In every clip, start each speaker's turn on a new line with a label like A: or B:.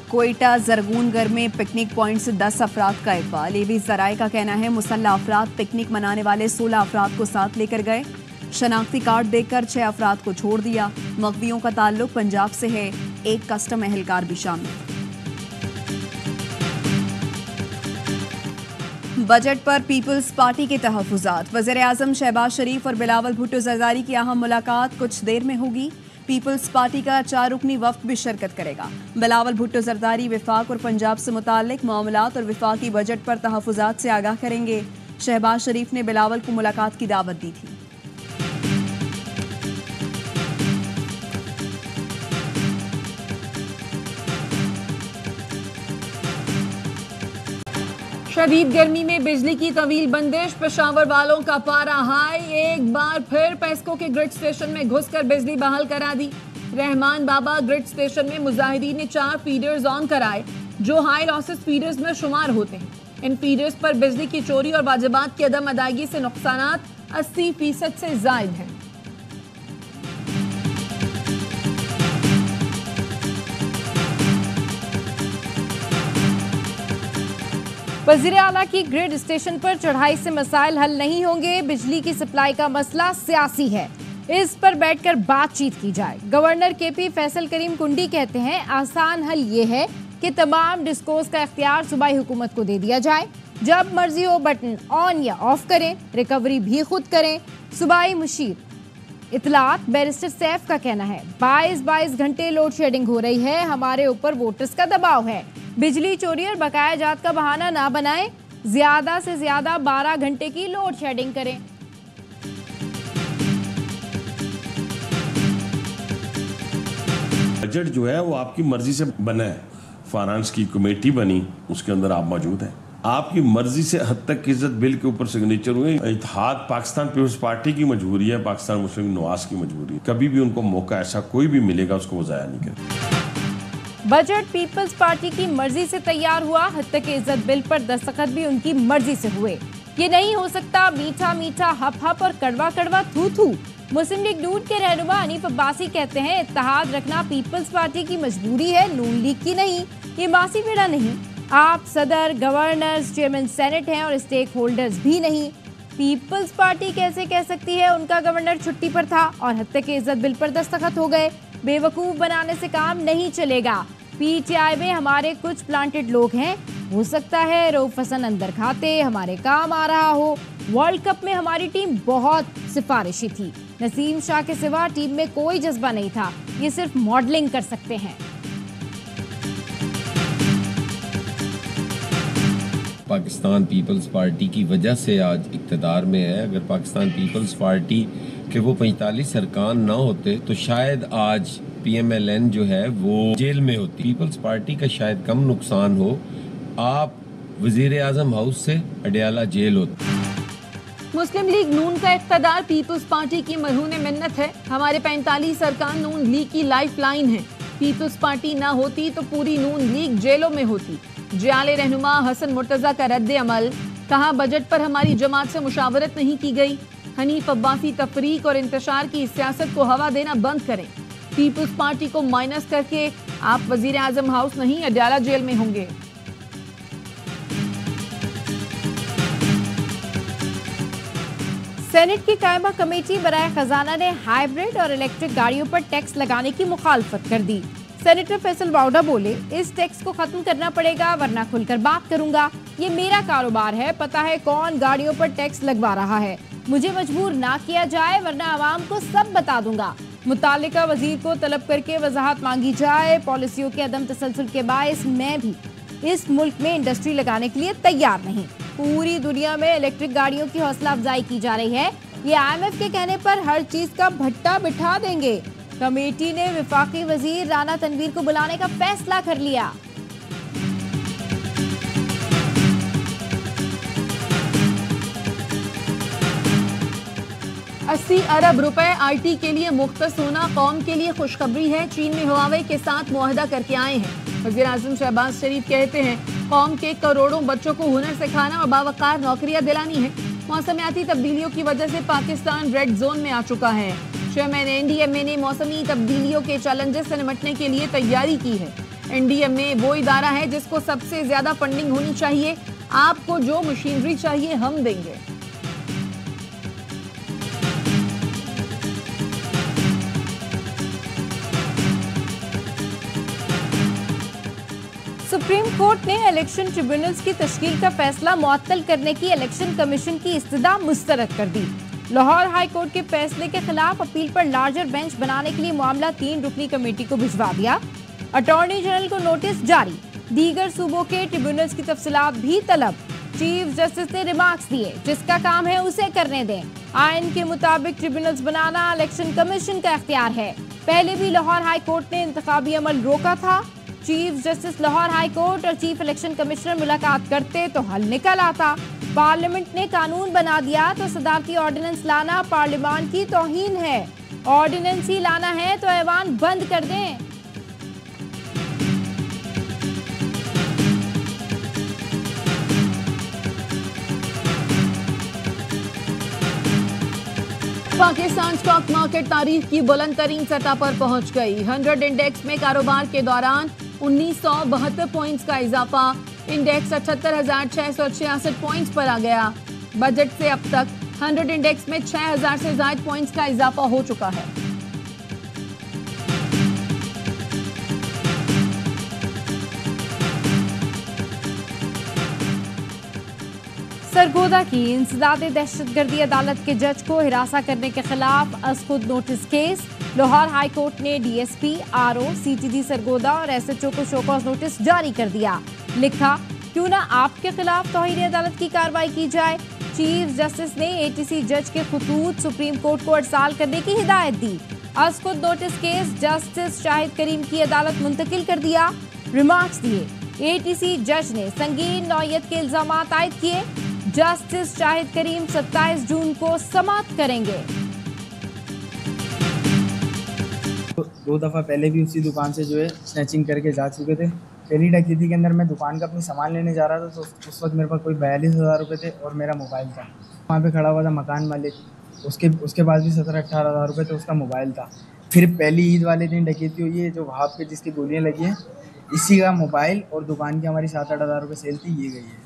A: कोयटा जरगूनगर में picnic point से 10 अफराद का इकबाल। लेवी जराए का कहना है मुसल्ला अफराद पिकनिक मनाने वाले 16 अफराद को साथ लेकर गए। शनाख्ती कार्ड देकर 6 अफराद को छोड़ दिया। मगवियों का ताल्लुक पंजाब से है, एक कस्टम एहलकार भी शामिल। बजट पर पीपल्स पार्टी के तहफ्फुज़ात। वज़ीर-ए-आज़म शहबाज शरीफ और बिलावल भुट्टो जरदारी की अहम मुलाकात कुछ देर में होगी। पीपल्स पार्टी का 4 रुकनी वफ्द भी शिरकत करेगा। बिलावल भुट्टो जरदारी विफाक और पंजाब से मुताल्लिक मामलात और विफाकी बजट पर तहफ्फुज़ात से आगाह करेंगे। शहबाज शरीफ ने बिलावल को मुलाकात की दावत दी थी।
B: शदीद गर्मी में बिजली की तवील बंदिश, पेशावर वालों का पारा हाई। एक बार फिर पेस्को के ग्रिड स्टेशन में घुसकर बिजली बहाल करा दी। रहमान बाबा ग्रिड स्टेशन में मुजाहिदीन ने 4 फीडर्स ऑन कराए जो हाई लॉसेस फीडर्स में शुमार होते हैं। इन फीडर्स पर बिजली की चोरी और वाजिबात की अदम अदायगी से नुकसानात 80% से जायद हैं।
C: वज़ीर आला की ग्रिड स्टेशन पर चढ़ाई से मसाइल हल नहीं होंगे। बिजली की सप्लाई का मसला सियासी है, इस पर बैठकर बातचीत की जाए। गवर्नर केपी फैसल करीम कुंडी कहते हैं आसान हल ये है कि तमाम डिस्कोस का इख्तियार सूबाई हुकूमत को दे दिया जाए। जब मर्जी हो बटन ऑन या ऑफ करें, रिकवरी भी खुद करें। सूबाई मुशीर इतलात बैरिस्टर सैफ का कहना है 22 घंटे लोड शेडिंग हो रही है, हमारे ऊपर वोटर्स का दबाव है। बिजली चोरी और बकाया जात का बहाना ना बनाएं, ज्यादा से ज्यादा 12 घंटे की लोड शेडिंग करें।
D: बजट जो है वो आपकी मर्जी से बना है। फाइनेंस की कमेटी बनी, उसके अंदर आप मौजूद हैं। आपकी मर्जी से हद तक इज्जत बिल के ऊपर सिग्नेचर हुए। इत्तेहाद पाकिस्तान पीपल्स पार्टी की मजबूरी है, पाकिस्तान मुस्लिम नवाज की मजबूरी है। कभी भी उनको मौका ऐसा कोई भी मिलेगा उसको वो जाया नहीं करें।
C: बजट पीपल्स पार्टी की मर्जी से तैयार हुआ, हद तक इज्जत बिल पर दस्तखत भी उनकी मर्जी से हुए। ये नहीं हो सकता मीठा मीठा हप हप और कड़वा कड़वा थू थू। मुस्लिम लीग नून के रहनुमा हनीफ अब्बासी कहते हैं इत्तेहाद रखना पीपल्स पार्टी की मजबूरी है, नून लीग की नहीं। ये मासी बेड़ा नहीं। आप सदर, गवर्नर्स, चेयरमैन सेनेट हैं और स्टेक होल्डर्स भी नहीं। पीपल्स पार्टी कैसे कह सकती है उनका गवर्नर छुट्टी पर था और हद तक इज्जत बिल पर दस्तखत हो गए। बेवकूफ बनाने से काम नहीं चलेगा। पीटीआई में हमारे कुछ प्लांटेड लोग हैं, हो सकता है रऊफ हसन अंदर खाते हमारे काम आ रहा हो। वर्ल्ड कप में हमारी टीम बहुत सिफारिशी थी, नसीम शाह के सिवा टीम में कोई जज्बा नहीं था, ये सिर्फ मॉडलिंग कर सकते हैं।
E: पाकिस्तान पीपल्स पार्टी की वजह से आज इक़्तिदार में है। अगर पाकिस्तान पीपल्स पार्टी के वो 45 अरकान ना होते तो शायद आज PMLN जो है वो जेल में होती। पीपल्स पार्टी का शायद कम नुकसान हो, आप वज़ीर आज़म हाउस से अडयाला जेल होती।
B: मुस्लिम लीग नून का इक़्तिदार पीपल्स पार्टी की मरहून मिन्नत है। हमारे 45 अरकान नून लीग की लाइफ लाइन है। पीपल्स पार्टी ना होती तो पूरी नून लीग जेलों में होती। जियाले रहनुमा हसन मुर्तजा का रद्द अमल, कहा बजट पर हमारी जमात से मुशावरत नहीं की गई। हनीफ अब्बासी तफरीक और इंतशार की सियासत को हवा देना बंद करें। पीपल्स पार्टी को माइनस करके आप वजीर आजम हाउस नहीं अडयाला जेल में होंगे।
C: सेनेट की कायमा कमेटी बराए खजाना ने हाइब्रिड और इलेक्ट्रिक गाड़ियों पर टैक्स लगाने की मुखालफत कर दी। सेनेटर फैसल वाउडा बोले इस टैक्स को खत्म करना पड़ेगा वरना खुलकर बात करूंगा। ये मेरा कारोबार है, पता है कौन गाड़ियों पर टैक्स लगवा रहा है। मुझे मजबूर ना किया जाए वरना आवाम को सब बता दूंगा। मुतालिका वजीर को तलब करके वजाहत मांगी जाए। पॉलिसियों के अदम तसलसल के बायस मैं भी इस मुल्क में इंडस्ट्री लगाने के लिए तैयार नहीं। पूरी दुनिया में इलेक्ट्रिक गाड़ियों की हौसला अफजाई की जा रही है। ये IMF के कहने पर हर चीज का भट्टा बिठा देंगे। कमेटी ने विफाकी वजीर राना तनवीर को बुलाने का फैसला कर लिया।
B: ₹80 अरब IT के लिए मुख्तस होना कौम के लिए खुशखबरी है। चीन में हुआवे के साथ मुआहदा करके आए हैं। वज़ीर आज़म शहबाज शरीफ कहते हैं कौम के करोड़ों बच्चों को हुनर सिखाना और बावकार नौकरियां दिलानी है। मौसमियाती तब्दीलियों की वजह से पाकिस्तान रेड जोन में आ चुका है। चेयरमैन NDMA ने मौसमी तब्दीलियों के चैलेंजेस से निपटने के लिए तैयारी की है। एनडीएमए वो इदारा है जिसको सबसे ज्यादा फंडिंग होनी चाहिए। आपको जो मशीनरी चाहिए हम देंगे।
C: सुप्रीम कोर्ट ने इलेक्शन ट्रिब्यूनल्स की तश्कील का फैसला मुअत्तल करने की इलेक्शन कमीशन की इस्तदा मुस्तरद कर दी। लाहौर हाई कोर्ट के फैसले के खिलाफ अपील पर लार्जर बेंच बनाने के लिए मामला 3 रुकनी कमेटी को भिजवा दिया। अटॉर्नी जनरल को नोटिस जारी, दीगर सूबों के ट्रिब्यूनल्स की तफसीलात भी तलब। चीफ जस्टिस ने रिमार्क्स दिए, जिसका काम है उसे करने दें। आइन के मुताबिक ट्रिब्यूनल्स बनाना इलेक्शन कमीशन का इख्तियार है। पहले भी लाहौर हाई कोर्ट ने इंतखाबी अमल रोका था। Chief justice Lahore high court और चीफ इलेक्शन कमिश्नर मुलाकात करते तो हल निकल आता। पार्लियामेंट ने कानून बना दिया तो सदारती ऑर्डिनेंस लाना पार्लियामान की तौहीन है। ऑर्डिनेंस ही लाना है तो ऐवान बंद कर दें।
B: पाकिस्तान स्टॉक मार्केट तारीख की बुलंद तरीन सतह पर पहुंच गई। 100 इंडेक्स में कारोबार के दौरान 1972 पॉइंट्स का इजाफा। इंडेक्स 78,666 पॉइंट्स पर आ गया। बजट से अब तक 100 इंडेक्स में 6,000 से ज्यादा पॉइंट्स का इजाफा हो चुका है।
C: सरगोदा की इंसदादे दहशतगर्दी अदालत के जज को हिरासा करने के खिलाफ अज़खुद notice case. Lahore high court ने डीएसपी, आरओ, सीटीडी सरगोदा और एसएचओ को शोकॉज नोटिस जारी कर दिया। लिखा, क्यों ना आपके खिलाफ तौहीन अदालत की कार्रवाई की जाए। चीफ जस्टिस ने एटीसी जज के खुतूत सुप्रीम कोर्ट को अरसाल करने की हिदायत दी। अज़खुद नोटिस केस जस्टिस शाहिद करीम की अदालत मुंतकिल कर दिया। रिमार्क्स दिए, एटीसी जज ने संगीन नौयत के इल्जामात आयद किए। जस्टिस शाहिद करीम 27 जून को समाप्त करेंगे।
F: दो दफ़ा पहले भी उसी दुकान से जो है स्नैचिंग करके जा चुके थे। पहली डकैती के अंदर मैं दुकान का अपनी सामान लेने जा रहा था तो उस वक्त मेरे पास कोई 42,000 रुपये थे और मेरा मोबाइल था। वहाँ पे खड़ा हुआ था मकान मालिक, उसके पास भी 17-18 हज़ार रुपये थे, उसका मोबाइल था। फिर पहली ईद वाले दिन डकैती हुई है, जो वहाँ पे जिसकी गोलियाँ लगी हैं, इसी का मोबाइल और दुकान की हमारी 7-8 हज़ार रुपये सेल थी, ये गई है।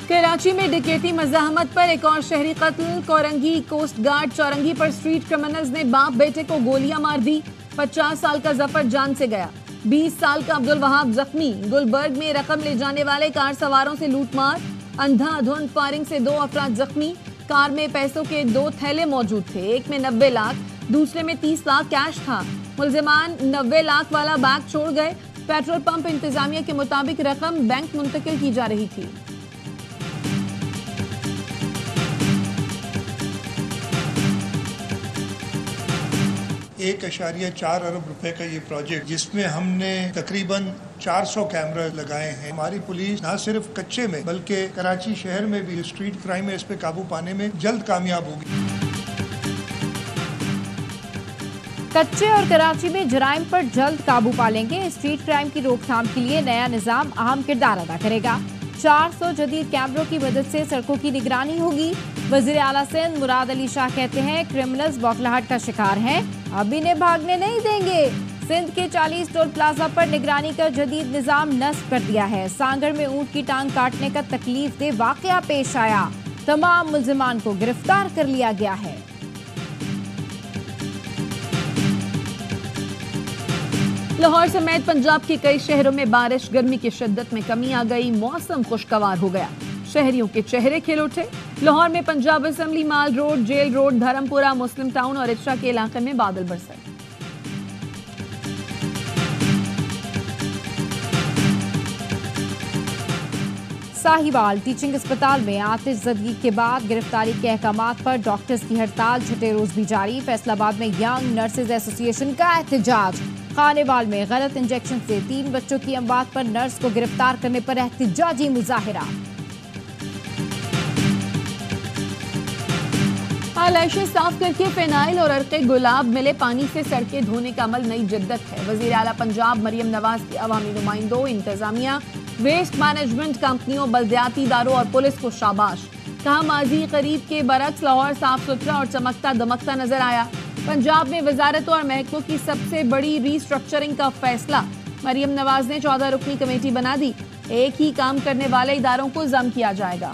B: कराची में डकैती मज़ाहमत पर एक और शहरी कत्ल। कोरंगी कोस्ट गार्ड चौरंगी पर स्ट्रीट क्रिमिनल्स ने बाप बेटे को गोलियां मार दी। 50 साल का जफर जान से गया, 20 साल का अब्दुल वहाब जख्मी। गुलबर्ग में रकम ले जाने वाले कार सवारों से लूटमार, अंधाधुंध फायरिंग से 2 अफराद जख्मी। कार में पैसों के 2 थैले मौजूद थे, एक में 90 लाख, दूसरे में 30 लाख कैश था। मुलजिमान 90 लाख वाला बैग छोड़ गए। पेट्रोल पंप इंतजामिया के मुताबिक रकम बैंक मुंतकिल की जा रही थी।
G: 1.4 अरब रुपए का ये प्रोजेक्ट, जिसमें हमने तकरीबन 400 कैमरा लगाए हैं। हमारी पुलिस न सिर्फ कच्चे में बल्कि कराची शहर में भी स्ट्रीट क्राइम है, इस पे काबू पाने में जल्द कामयाब होगी।
C: कच्चे और कराची में जराइम पर जल्द काबू पा लेंगे। स्ट्रीट क्राइम की रोकथाम के लिए नया निजाम अहम किरदार अदा करेगा। 400 जदीद कैमरों की मदद से सड़कों की निगरानी होगी। वजीर आला सिंध मुराद अली शाह कहते हैं, क्रिमिनल्स बौखलाहट का शिकार हैं, अब इन्हें भागने नहीं देंगे। सिंध के 40 टोल प्लाजा पर निगरानी का जदीद निजाम नस्ब कर दिया है। सांगड़ में ऊंट की टांग काटने का तकलीफ दे वाकया पेश आया, तमाम मुल्जिमान को गिरफ्तार कर लिया गया है।
B: लाहौर समेत पंजाब के कई शहरों में बारिश, गर्मी की शिद्दत में कमी आ गई, मौसम खुशगवार हो गया, शहरियों के चेहरे खिल उठे। लाहौर में पंजाब असेंबली माल रोड, जेल रोड, धर्मपुरा, मुस्लिम टाउन और इशरा के इलाके में बादल बरसे।
C: साहिवाल टीचिंग अस्पताल में आतिशज़दगी के बाद गिरफ्तारी के अहकामात पर डॉक्टर्स की हड़ताल छठे रोज भी जारी। फैसलाबाद में यंग नर्सेज एसोसिएशन का एहतजाज। खानेवाल में गलत इंजेक्शन से 3 बच्चों की अमवात पर नर्स को गिरफ्तार करने पर एहतजाजी मुजाहिरा।
B: आलाइशें साफ करके फिनाइल और अर्के गुलाब मिले पानी से सड़कें धोने का अमल नई जिद्दत है। वजीर आला पंजाब मरियम नवाज की अवामी नुमाइंदों, इंतजामिया, वेस्ट मैनेजमेंट कंपनियों, बल्दियाती इदारों और पुलिस को शाबाश। कहा, माजी करीब के बरक्स लाहौर साफ सुथरा और चमकता दमकता नजर आया। पंजाब में वजारतों और महकमों की सबसे बड़ी रीस्ट्रक्चरिंग का फैसला। मरियम नवाज ने 14 रुकनी कमेटी बना दी। एक ही काम करने वाले इदारों को जम किया जाएगा।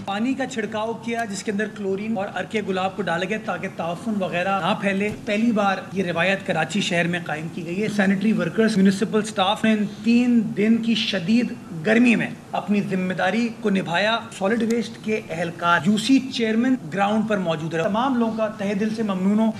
H: पानी का छिड़काव किया जिसके अंदर क्लोरीन और अर्के गुलाब को डाला गया ताकि ताफुन वगैरह ना फैले। पहली बार ये रिवायत कराची शहर में कायम की गई है। सैनिटरी वर्कर्स, म्यूनिसिपल स्टाफ ने 3 दिन की शदीद गर्मी में अपनी जिम्मेदारी को निभाया। सॉलिड वेस्ट के एहलकार यूसी चेयरमैन ग्राउंड पर मौजूद रहे। तमाम लोगों का तहे दिल से ममनून हूं।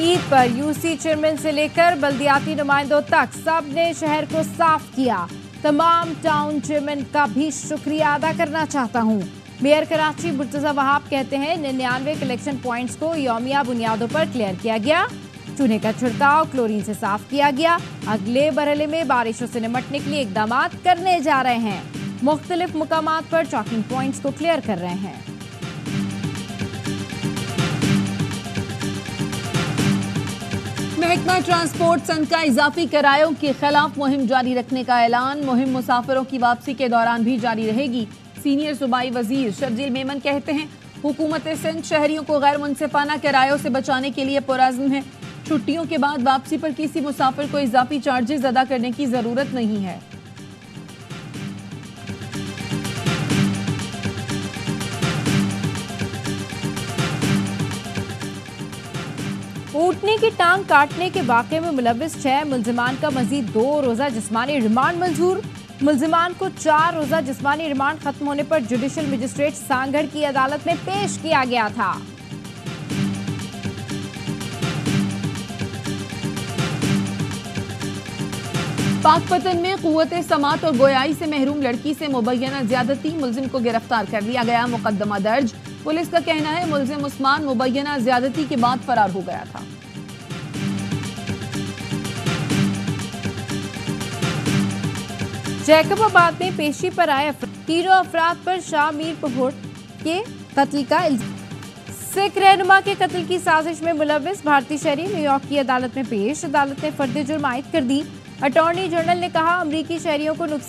C: ईद पर यूसी चेयरमैन से लेकर बल्दियाती नुमाइंदों तक सब ने शहर को साफ किया। तमाम टाउन चेयरमैन का भी शुक्रिया अदा करना चाहता हूं। मेयर कराची मुर्तजा वहाब कहते हैं 99 कलेक्शन पॉइंट्स को यौमिया बुनियादों पर क्लियर किया गया। चूने का छिड़काव क्लोरीन से साफ किया गया। अगले मरहले में बारिशों से निपटने के लिए इकदाम करने जा रहे हैं। मुख्तलिफ मुकामात पर चॉकिंग पॉइंट्स को क्लियर कर रहे हैं।
B: महकमा ट्रांसपोर्ट संघ का इजाफी किरायों के खिलाफ मुहिम जारी रखने का ऐलान। मुहिम मुसाफिरों की वापसी के दौरान भी जारी रहेगी। सीनियर सूबाई वजीर शर्जील मेमन कहते हैं हुकूमत सिंध शहरियों को गैर मुनसिफाना किरायों से बचाने के लिए पुरअज़्म है। छुट्टियों के बाद वापसी पर किसी मुसाफिर को इजाफी चार्जेस अदा करने की जरूरत नहीं है।
C: ऊँटनी की टांग काटने के वाक़े में मुलव्विस 6 मुल्जिमान का मजीद 2 रोज़ा जिस्मानी रिमांड मंजूर। मुल्जिमान को 4 रोज़ा जिस्मानी रिमांड खत्म होने पर जुडिशल मजिस्ट्रेट सांगढ़ की अदालत में पेश किया गया था।
B: पाकपतन में कुव्वते समात और गोयाई से महरूम लड़की से मुबैना ज्यादती, मुल्जिम को गिरफ्तार कर लिया गया। मुकदमा दर्ज। पुलिस का कहना है मुल्जिम उस्मान मुबैना ज्यादती के बाद फरार हो गया था।
C: जैकबाबाद में पेशी पर आए तीनों अफराद पर शाह मीर पहोट के कत्ल का सिख रहनुमा के कत्ल की साजिश में मुलव्विस भारतीय शहरी न्यूयॉर्क की अदालत में पेश। अदालत ने फर्द जुर्म आयद कर दी। अटॉर्नी जनरल ने कहा अमरीकी शहरियों को नुकसान